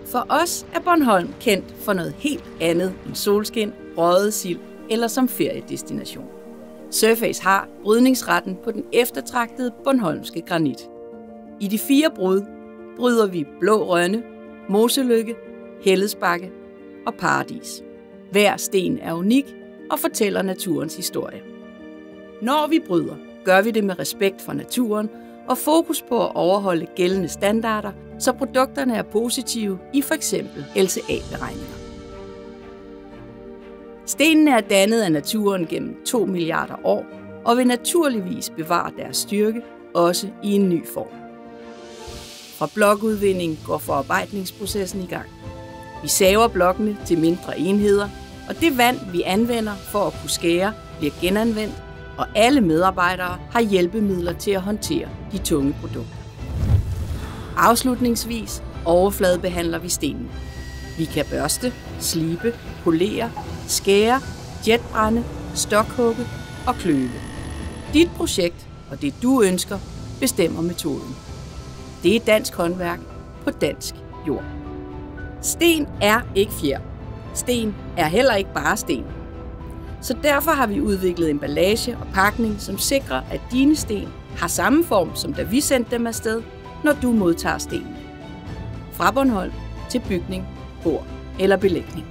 For os er Bornholm kendt for noget helt andet end solskin, røget sild eller som feriedestination. Surface har brydningsretten på den eftertragtede bornholmske granit. I de 4 brud bryder vi Blå Rønne, Moselykke, Hellesbakke og Paradis. Hver sten er unik og fortæller naturens historie. Når vi bryder, gør vi det med respekt for naturen og fokus på at overholde gældende standarder, så produkterne er positive i f.eks. LCA-beregninger. Stenene er dannet af naturen gennem 2 milliarder år og vil naturligvis bevare deres styrke, også i en ny form. Fra blokudvinding går forarbejdningsprocessen i gang. Vi saver blokkene til mindre enheder, og det vand, vi anvender for at kunne skære, bliver genanvendt, og alle medarbejdere har hjælpemidler til at håndtere de tunge produkter. Afslutningsvis overfladebehandler vi stenen. Vi kan børste, slibe, polere, skære, jetbrænde, stokhugge og kløve. Dit projekt og det du ønsker bestemmer metoden. Det er dansk håndværk på dansk jord. Sten er ikke fjer. Sten er heller ikke bare sten. Så derfor har vi udviklet emballage og pakning, som sikrer, at dine sten har samme form, som da vi sendte dem afsted, når du modtager stenen. Fra Bornholm til bygning, bord eller belægning.